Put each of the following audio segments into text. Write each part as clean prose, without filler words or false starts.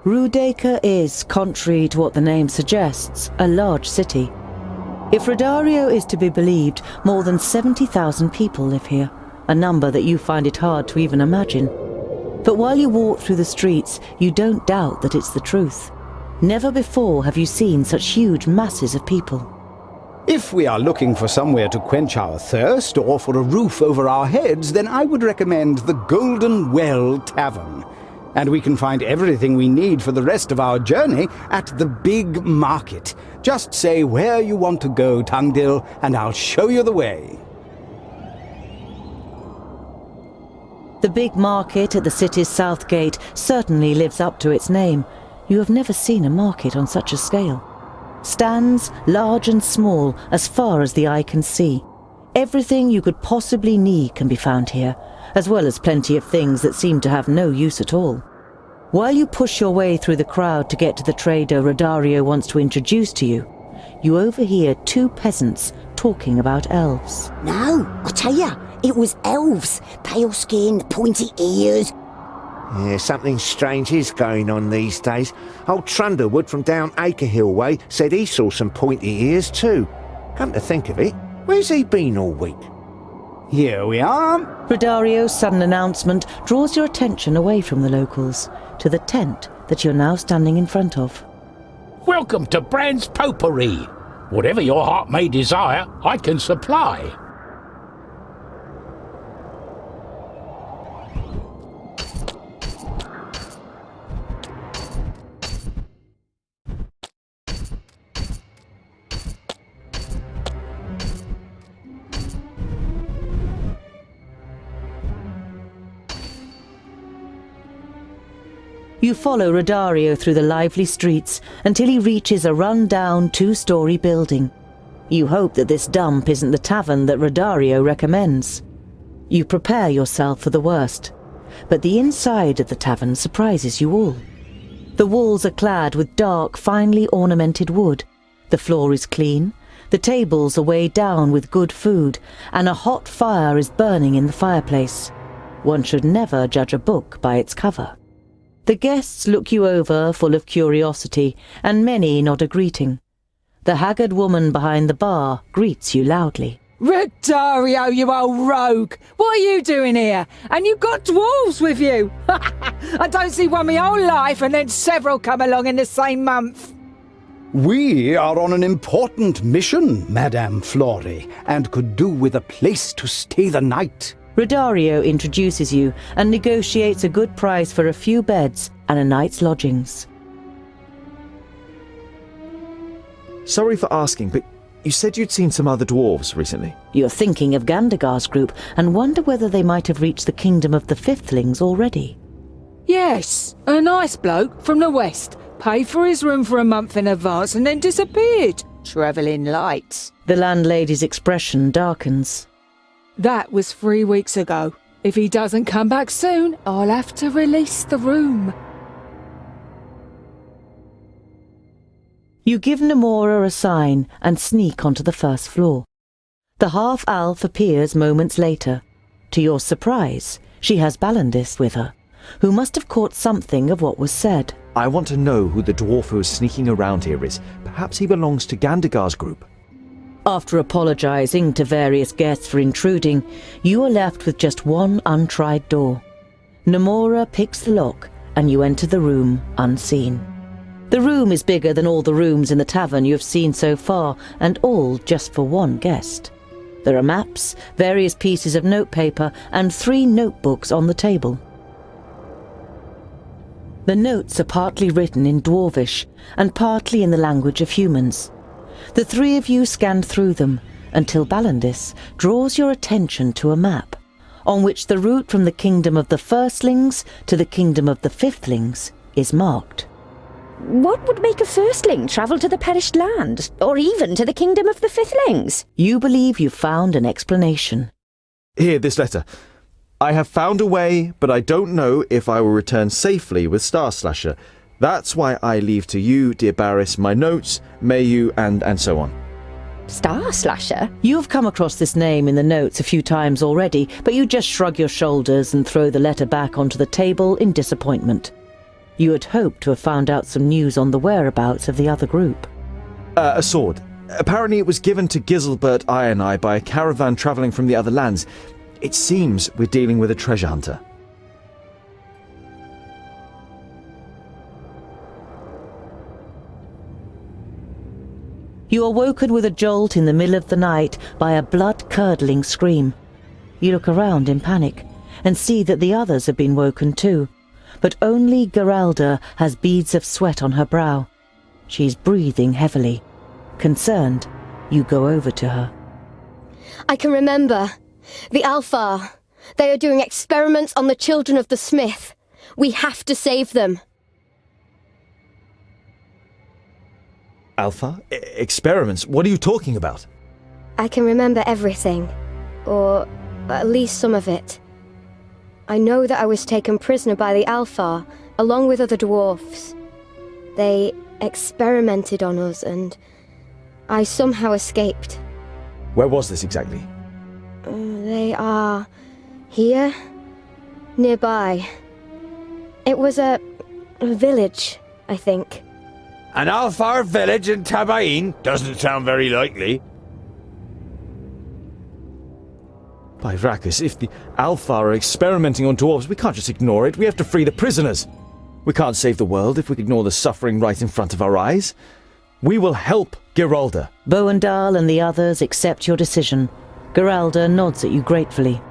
Rudeka is, contrary to what the name suggests, a large city. If Rodario is to be believed, more than 70,000 people live here, a number that you find it hard to even imagine. But while you walk through the streets, you don't doubt that it's the truth. Never before have you seen such huge masses of people. If we are looking for somewhere to quench our thirst or for a roof over our heads, then I would recommend the Golden Well Tavern. And we can find everything we need for the rest of our journey at the Big Market. Just say where you want to go, Tungdill, and I'll show you the way. The Big Market at the city's south gate certainly lives up to its name. You have never seen a market on such a scale. Stands, large and small, as far as the eye can see. Everything you could possibly need can be found here, as well as plenty of things that seem to have no use at all. While you push your way through the crowd to get to the trader Rodario wants to introduce to you, you overhear two peasants talking about elves. No, I tell ya, it was elves. Pale skin, pointy ears. Yeah, something strange is going on these days. Old Trundlewood from down Acrehill way said he saw some pointy ears too. Come to think of it, where's he been all week? Here we are. Rodario's sudden announcement draws your attention away from the locals, to the tent that you're now standing in front of. Welcome to Brand's Potpourri. Whatever your heart may desire, I can supply. You follow Rodario through the lively streets until he reaches a run-down two-story building. You hope that this dump isn't the tavern that Rodario recommends. You prepare yourself for the worst, but the inside of the tavern surprises you all. The walls are clad with dark, finely ornamented wood. The floor is clean, the tables are weighed down with good food, and a hot fire is burning in the fireplace. One should never judge a book by its cover. The guests look you over, full of curiosity, and many nod a greeting. The haggard woman behind the bar greets you loudly. Rodario, you old rogue! What are you doing here? And you've got dwarves with you! I don't see one my whole life and then several come along in the same month. We are on an important mission, Madame Flori, and could do with a place to stay the night. Rodario introduces you and negotiates a good price for a few beds and a night's lodgings. Sorry for asking, but you said you'd seen some other dwarves recently. You're thinking of Gandagar's group and wonder whether they might have reached the kingdom of the Fifthlings already. Yes, a nice bloke from the west. Paid for his room for a month in advance and then disappeared. Travelling lights. The landlady's expression darkens. That was 3 weeks ago. If he doesn't come back soon, I'll have to release the room. You give Namora a sign and sneak onto the first floor. The half-elf appears moments later. To your surprise, she has Balandis with her, who must have caught something of what was said. I want to know who the dwarf who is sneaking around here is. Perhaps he belongs to Gandagar's group. After apologizing to various guests for intruding, you are left with just one untried door. Namora picks the lock and you enter the room unseen. The room is bigger than all the rooms in the tavern you have seen so far, and all just for one guest. There are maps, various pieces of notepaper, and 3 notebooks on the table. The notes are partly written in Dwarvish and partly in the language of humans. The 3 of you scan through them until Balandis draws your attention to a map on which the route from the kingdom of the Firstlings to the kingdom of the Fifthlings is marked. What would make a firstling travel to the perished land, or even to the kingdom of the Fifthlings? You believe you've found an explanation. Here, this letter. I have found a way, but I don't know if I will return safely with Star Slasher. That's why I leave to you, dear Barris, my notes, may you, and so on. Star Slasher? You have come across this name in the notes a few times already, but you just shrug your shoulders and throw the letter back onto the table in disappointment. You had hoped to have found out some news on the whereabouts of the other group. A sword. Apparently it was given to Giselbert I by a caravan travelling from the other lands. It seems we're dealing with a treasure hunter. You are woken with a jolt in the middle of the night by a blood-curdling scream. You look around in panic and see that the others have been woken too, but only Geralda has beads of sweat on her brow. She's breathing heavily. Concerned, you go over to her. I can remember. The Alfar. They are doing experiments on the children of the Smith. We have to save them. Alpha? Experiments? What are you talking about? I can remember everything. Or at least some of it. I know that I was taken prisoner by the Alfar, along with other dwarfs. They experimented on us and I somehow escaped. Where was this exactly? They are here, nearby. It was a village, I think. An Alfar village in Tavern? Doesn't sound very likely. Bhavragar, if the Alpha are experimenting on dwarves, we can't just ignore it. We have to free the prisoners. We can't save the world if we ignore the suffering right in front of our eyes. We will help Geralda. Boandal and the others accept your decision. Geralda nods at you gratefully.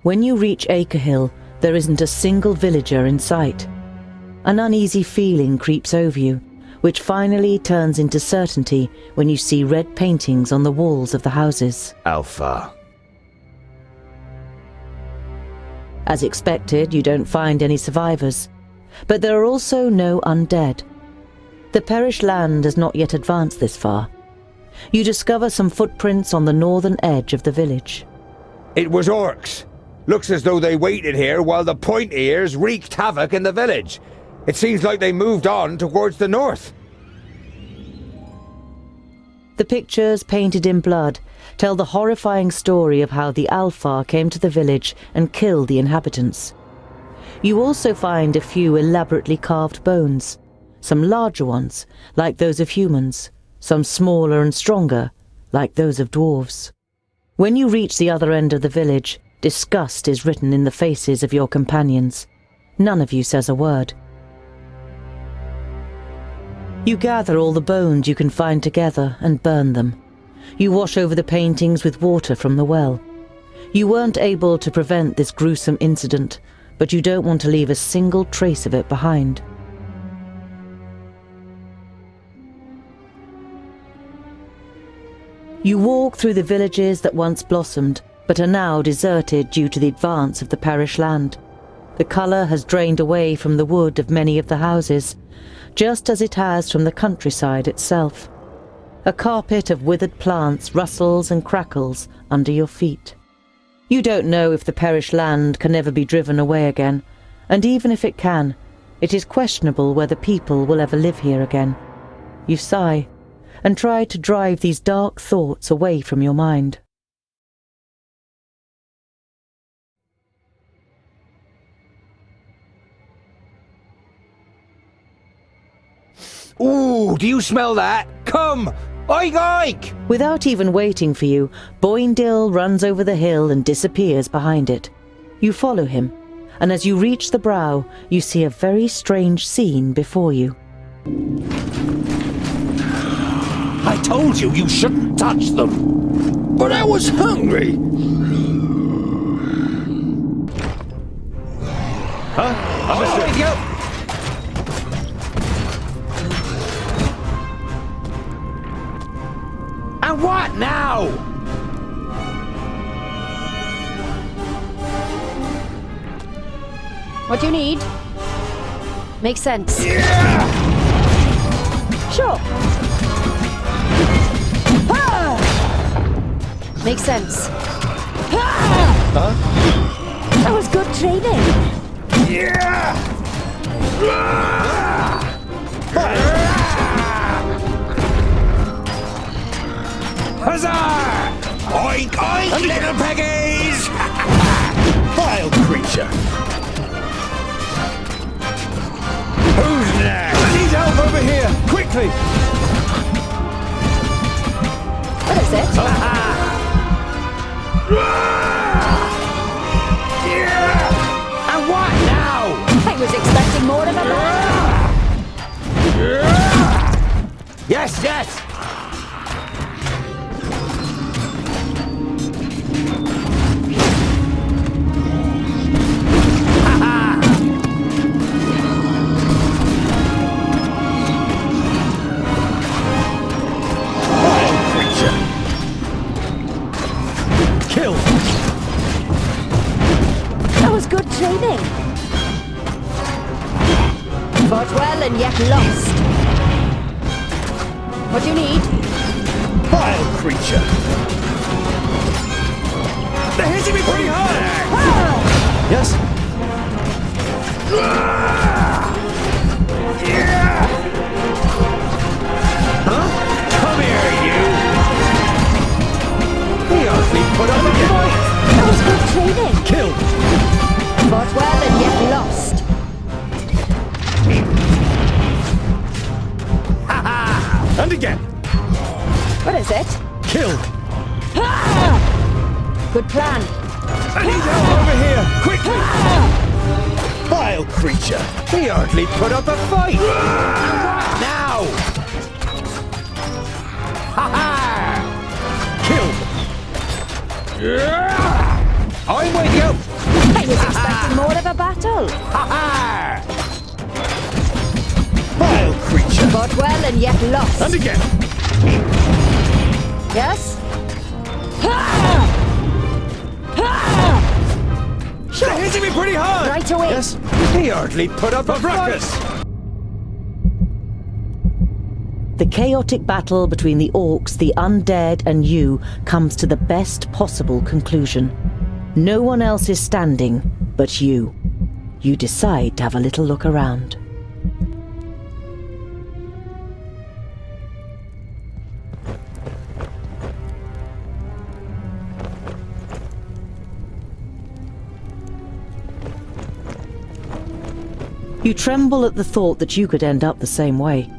When you reach Acrehill, there isn't a single villager in sight. An uneasy feeling creeps over you, which finally turns into certainty when you see red paintings on the walls of the houses. Alpha. As expected, you don't find any survivors, but there are also no undead. The perished land has not yet advanced this far. You discover some footprints on the northern edge of the village. It was orcs. Looks as though they waited here while the point ears wreaked havoc in the village. It seems like they moved on towards the north. The pictures, painted in blood, tell the horrifying story of how the Alfar came to the village and killed the inhabitants. You also find a few elaborately carved bones, some larger ones, like those of humans, some smaller and stronger, like those of dwarves. When you reach the other end of the village, disgust is written in the faces of your companions. None of you says a word. You gather all the bones you can find together and burn them. You wash over the paintings with water from the well. You weren't able to prevent this gruesome incident, but you don't want to leave a single trace of it behind. You walk through the villages that once blossomed, but are now deserted due to the advance of the parish land. The colour has drained away from the wood of many of the houses, just as it has from the countryside itself. A carpet of withered plants rustles and crackles under your feet. You don't know if the parish land can ever be driven away again, and even if it can, it is questionable whether people will ever live here again. You sigh, and try to drive these dark thoughts away from your mind. Ooh, do you smell that? Come! Oik oik! Without even waiting for you, Boindil runs over the hill and disappears behind it. You follow him, and as you reach the brow, you see a very strange scene before you. I told you you shouldn't touch them. But I was hungry! Huh? Go! And what now? What do you need? Makes sense. Sure. Makes sense. That was good training. Huzzah! Oink, oink, little peggies! Vile creature! Who's next? I need help over here! Quickly! What is it? And what now? I was expecting more of a battle. Yes, yes! Kill! That was good training. Fought well and yet lost. What do you need? Vile creature! They're hitting me pretty hard! Yes? Huh? Come here, you! He hardly put up a fight! That was good training. Kill! Fought well and yet lost. And again! What is it? Kill! Good plan. I need help over here! Quickly! Vile creature! He hardly put up a fight! Now! Ha ha! Kill! I'm with you! I was expecting more of a battle. Ha ha! Vile creature! Fought well and yet lost. And again! Yes? They're hitting me pretty hard! Right away. Yes? He hardly put up a fight! The chaotic battle between the orcs, the undead, and you comes to the best possible conclusion. No one else is standing but you. You decide to have a little look around. You tremble at the thought that you could end up the same way.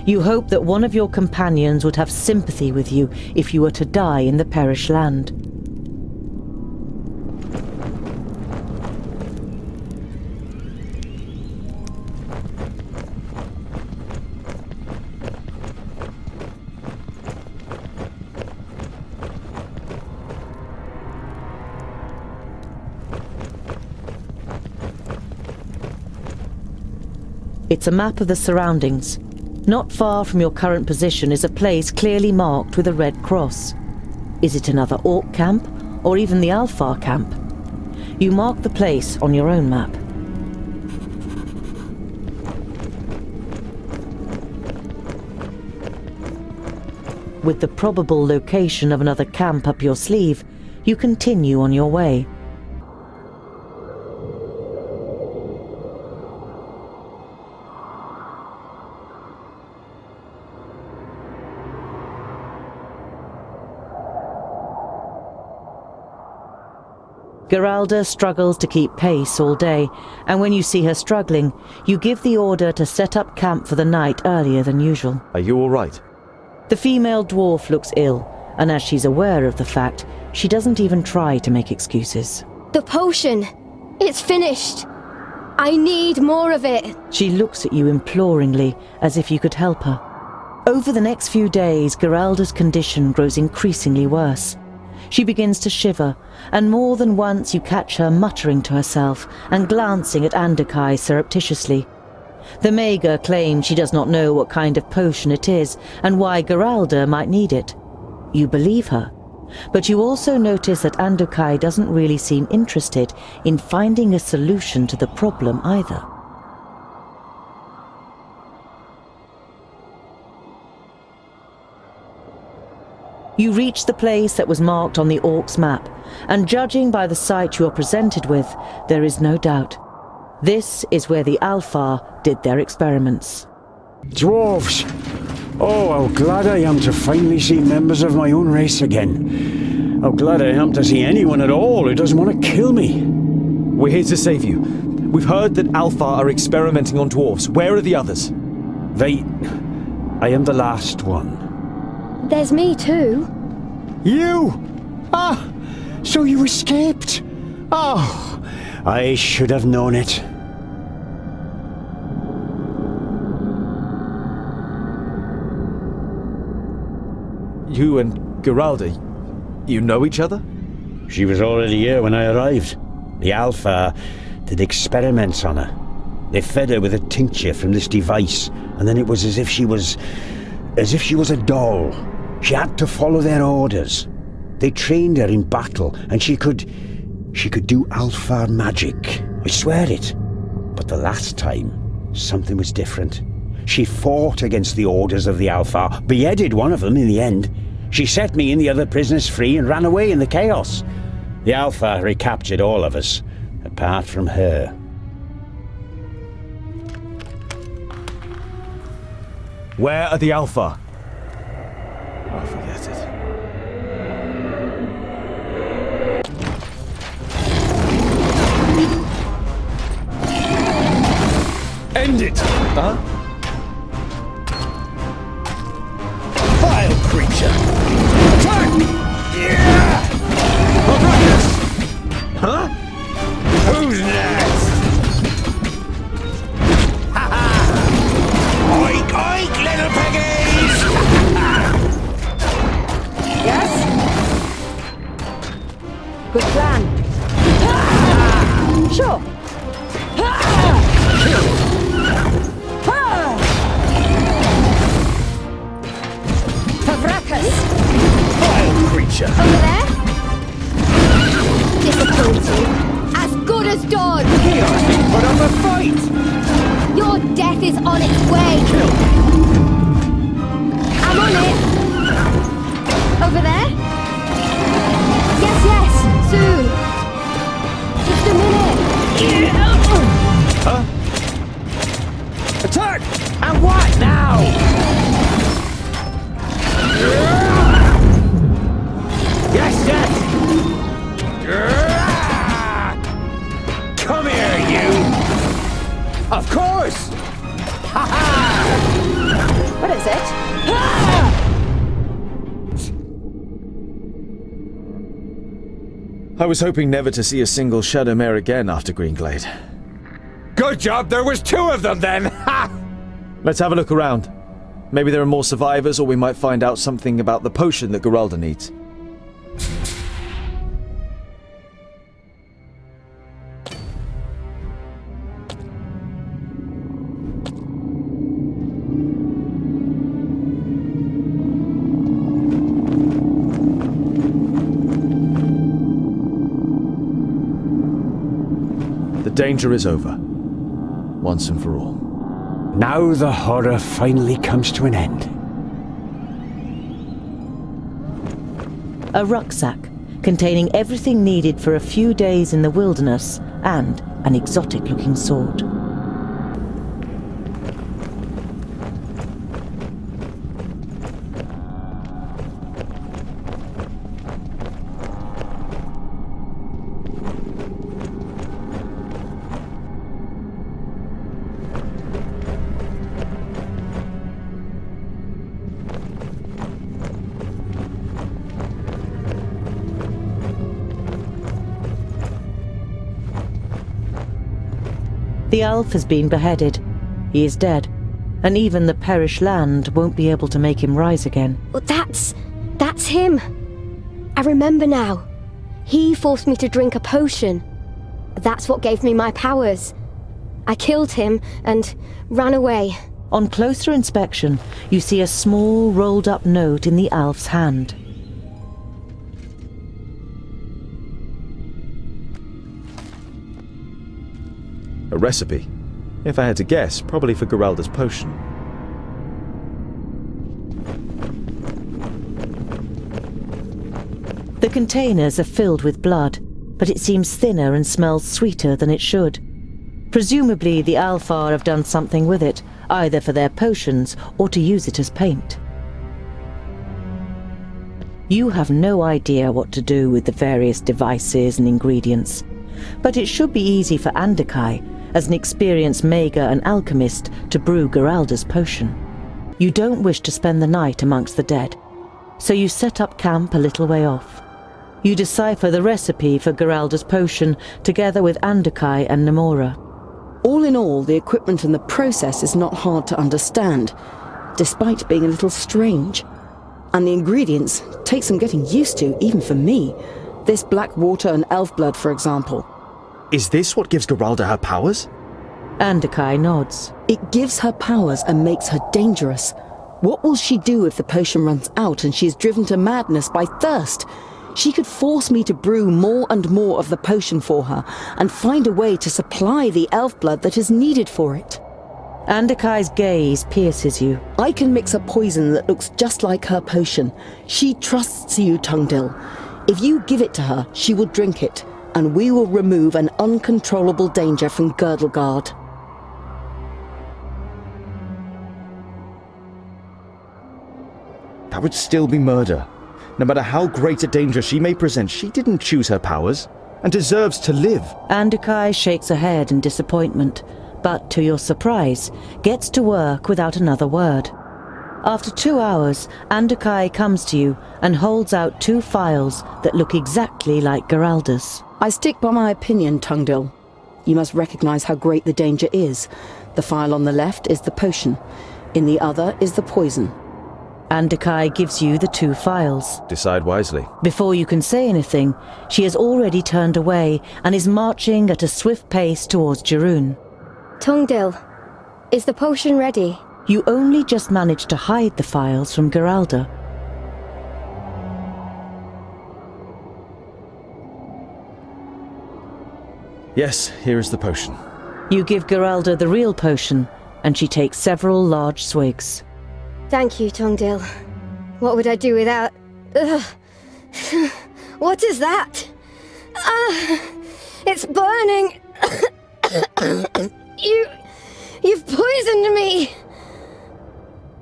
You hope that one of your companions would have sympathy with you if you were to die in the perished land. It's a map of the surroundings. Not far from your current position is a place clearly marked with a red cross. Is it another orc camp, or even the Alfar camp? You mark the place on your own map. With the probable location of another camp up your sleeve, you continue on your way. Geralda struggles to keep pace all day, and when you see her struggling, you give the order to set up camp for the night earlier than usual. Are you all right? The female dwarf looks ill, and as she's aware of the fact, she doesn't even try to make excuses. The potion! It's finished! I need more of it! She looks at you imploringly, as if you could help her. Over the next few days, Geralda's condition grows increasingly worse. She begins to shiver, and more than once you catch her muttering to herself and glancing at Andokai surreptitiously. The Mager claims she does not know what kind of potion it is and why Geralda might need it. You believe her, but you also notice that Andokai doesn't really seem interested in finding a solution to the problem either. You reach the place that was marked on the orcs' map, and judging by the sight you are presented with, there is no doubt. This is where the Alfar did their experiments. Dwarves! Oh, how glad I am to finally see members of my own race again. How glad I am to see anyone at all who doesn't want to kill me. We're here to save you. We've heard that Alpha are experimenting on dwarves. Where are the others? I am the last one. There's me too. You? Ah, so you escaped. Oh, I should have known it. You and Geralda, you know each other? She was already here when I arrived. The Alpha did experiments on her. They fed her with a tincture from this device, and then it was as if she was a doll. She had to follow their orders. They trained her in battle, and she could do Alpha magic. I swear it. But the last time, something was different. She fought against the orders of the Alpha, beheaded one of them in the end. She set me and the other prisoners free and ran away in the chaos. The Alpha recaptured all of us, apart from her. Where are the Alpha? Oh, forget it. End it! Huh? Vile creature! Attack! Yeah! Huh? Who's next? Ha ha! Oink oink, little piggies! Yes? Good plan. Sure. Bhavragar! Vile creature! Over there? Disappointing. As good as done. Put up a fight! Your death is on its way. I'm on it. Over there? Yes, soon. Just a minute. Huh? Attack! And what now? Yes! Come here, you! Of course! Ha ha! What is it? I was hoping never to see a single Shadowmare again after Greenglade. Good job, there was two of them then! Ha! Let's have a look around. Maybe there are more survivors, or we might find out something about the potion that Geralda needs. The danger is over. Once and for all. Now the horror finally comes to an end. A rucksack containing everything needed for a few days in the wilderness and an exotic-looking sword. The elf has been beheaded. He is dead. And even the perished land won't be able to make him rise again. Well, that's him. I remember now. He forced me to drink a potion. That's what gave me my powers. I killed him and ran away. On closer inspection, you see a small rolled-up note in the elf's hand. A recipe. If I had to guess, probably for Geralda's potion. The containers are filled with blood, but it seems thinner and smells sweeter than it should. Presumably the Alfar have done something with it, either for their potions or to use it as paint. You have no idea what to do with the various devices and ingredients, but it should be easy for Andakai, as an experienced mager and alchemist, to brew Geralda's potion. You don't wish to spend the night amongst the dead, so you set up camp a little way off. You decipher the recipe for Geralda's potion together with Andakai and Namora. All in all, the equipment and the process is not hard to understand, despite being a little strange. And the ingredients take some getting used to, even for me. This black water and elf blood, for example. Is this what gives Geralda her powers? Andakai nods. It gives her powers and makes her dangerous. What will she do if the potion runs out and she is driven to madness by thirst? She could force me to brew more and more of the potion for her and find a way to supply the elf blood that is needed for it. Andakai's gaze pierces you. I can mix a poison that looks just like her potion. She trusts you, Tungdil. If you give it to her, she will drink it, and we will remove an uncontrollable danger from Girdlegard. That would still be murder. No matter how great a danger she may present, she didn't choose her powers, and deserves to live. Andakai shakes her head in disappointment, but to your surprise, gets to work without another word. After 2 hours, Andakai comes to you and holds out 2 phials that look exactly like Geralda's. I stick by my opinion, Tungdil. You must recognize how great the danger is. The phial on the left is the potion. In the other is the poison. Andakai gives you the 2 phials. Decide wisely. Before you can say anything, she has already turned away and is marching at a swift pace towards Jeroen. Tungdil, is the potion ready? You only just managed to hide the phials from Geralda. Yes, here is the potion. You give Geralda the real potion, and she takes several large swigs. Thank you, Tungdil. What would I do without... Ugh. What is that? It's burning! You've poisoned me!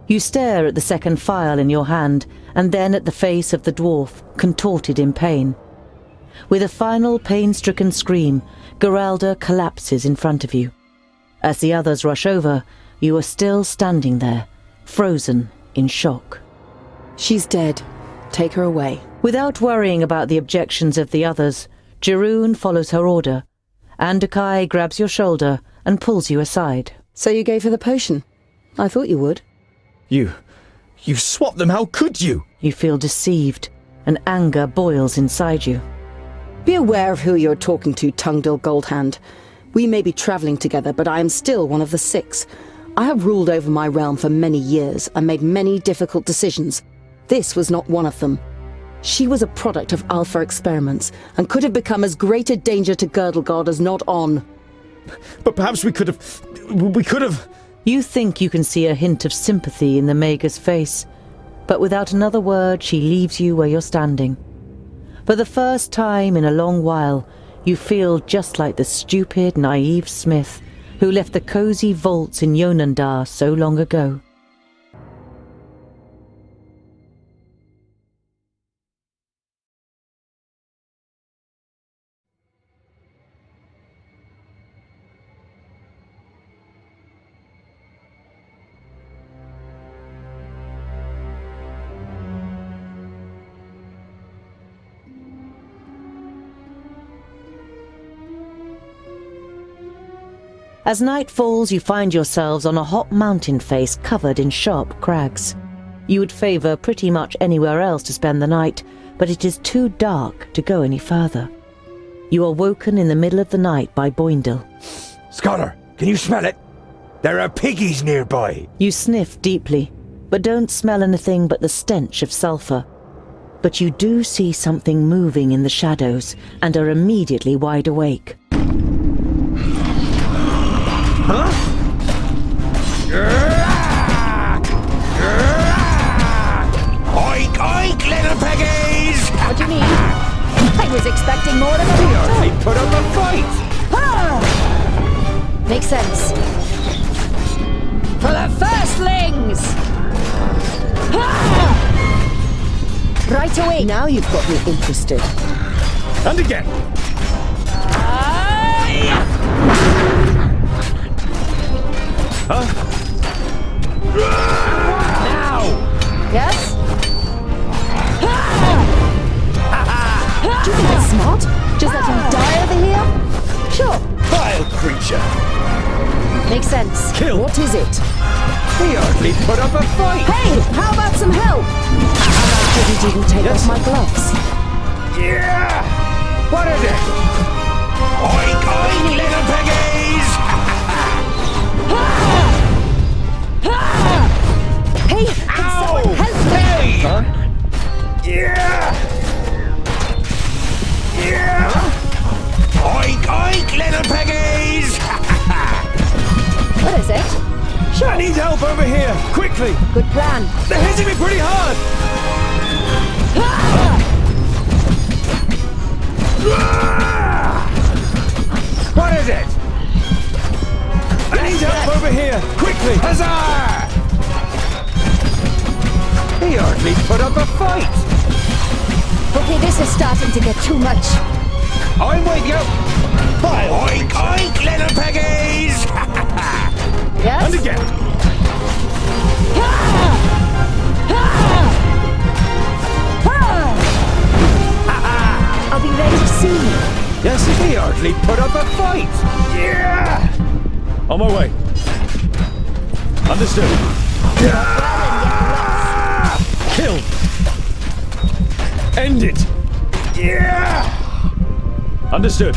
You stare at the second phial in your hand, and then at the face of the dwarf, contorted in pain. With a final pain-stricken scream, Geralda collapses in front of you. As the others rush over, you are still standing there, frozen in shock. She's dead. Take her away. Without worrying about the objections of the others, Jeroen follows her order. Andakai grabs your shoulder and pulls you aside. So you gave her the potion? I thought you would. You swapped them, how could you? You feel deceived, and anger boils inside you. Be aware of who you're talking to, Tungdil Goldhand. We may be travelling together, but I am still one of the 6. I have ruled over my realm for many years and made many difficult decisions. This was not one of them. She was a product of Alpha experiments and could have become as great a danger to Girdlegard as not on. But perhaps we could have... You think you can see a hint of sympathy in the Mager's face, but without another word she leaves you where you're standing. For the first time in a long while, you feel just like the stupid, naive Smith who left the cosy vaults in Yonandar so long ago. As night falls, you find yourselves on a hot mountain face covered in sharp crags. You would favour pretty much anywhere else to spend the night, but it is too dark to go any further. You are woken in the middle of the night by Boindle. Scholar, can you smell it? There are piggies nearby. You sniff deeply, but don't smell anything but the stench of sulphur. But you do see something moving in the shadows and are immediately wide awake. Huh? Oink, oink, little piggies! What do you mean? I was expecting more of a... They put up a fight! Makes sense. For the Right away. Now you've got me interested. And again. Huh? Now! Yes? Do you think that's smart? Just let him die over here? Sure. Vile creature! Makes sense. Kill! What is it? He hardly put up a fight. Hey, how about some help? I didn't even take off my gloves. Yeah! What is it? Oink, oink, little piggies! Hey, can someone help me? Hey! Huh? Yeah! Yeah! Oink, oink, little piggies! What is it? I need help over here, quickly. Good plan. They're hitting me pretty hard. What is it? I need help over here, quickly. Huzzah! He hardly put up a fight. Okay, this is starting to get too much. I'm with you. Oink, oink, little piggies! Yes? And again. I'll be ready to see you. Yes, He hardly put up a fight. Yeah! on my way. Understood. Kill. End it. Yeah! Understood.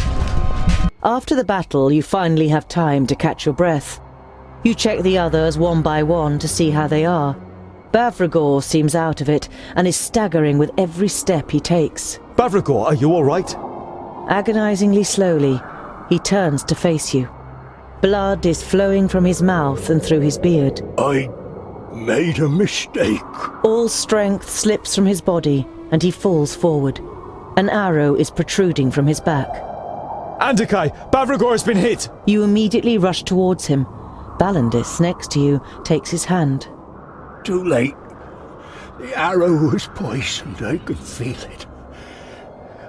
After the battle, you finally have time to catch your breath. You check the others one by one to see how they are. Bhavragar seems out of it and is staggering with every step he takes. Bhavragar, are you all right? Agonizingly slowly, he turns to face you. Blood is flowing from his mouth and through his beard. I made a mistake. All strength slips from his body and he falls forward. An arrow is protruding from his back. Andikai, Bhavragar has been hit. You immediately rush towards him. Balandis, next to you, takes his hand. Too late. The arrow was poisoned. I could feel it.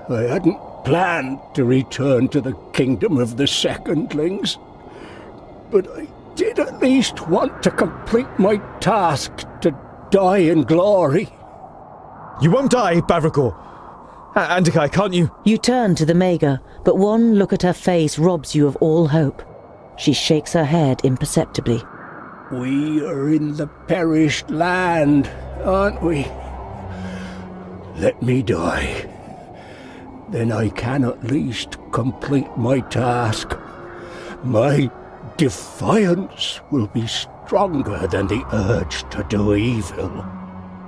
I hadn't planned to return to the kingdom of the secondlings, but I did at least want to complete my task to die in glory. You won't die, Bhavragar. Andikai, can't you? You turn to the Maga, but one look at her face robs you of all hope. She shakes her head imperceptibly. We are in the perished land, aren't we? Let me die. Then I can at least complete my task. My defiance will be stronger than the urge to do evil.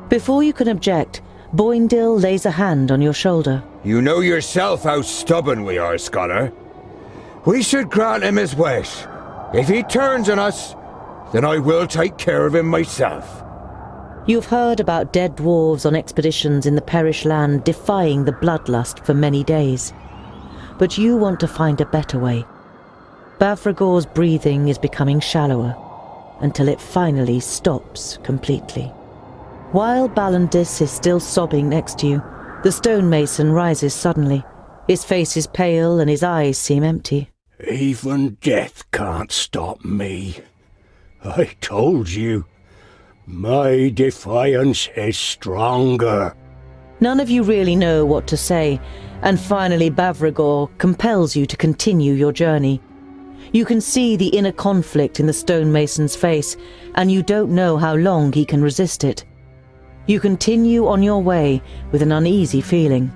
Before you can object, Boindil lays a hand on your shoulder. You know yourself how stubborn we are, Scholar. We should grant him his wish. If he turns on us, then I will take care of him myself. You've heard about dead dwarves on expeditions in the perished land defying the bloodlust for many days. But you want to find a better way. Bhavragar's breathing is becoming shallower, until it finally stops completely. While Balandis is still sobbing next to you, the stonemason rises suddenly. His face is pale and his eyes seem empty. Even death can't stop me. I told you. My defiance is stronger. None of you really know what to say, and finally Bhavragar compels you to continue your journey. You can see the inner conflict in the stonemason's face, and you don't know how long he can resist it. You continue on your way with an uneasy feeling.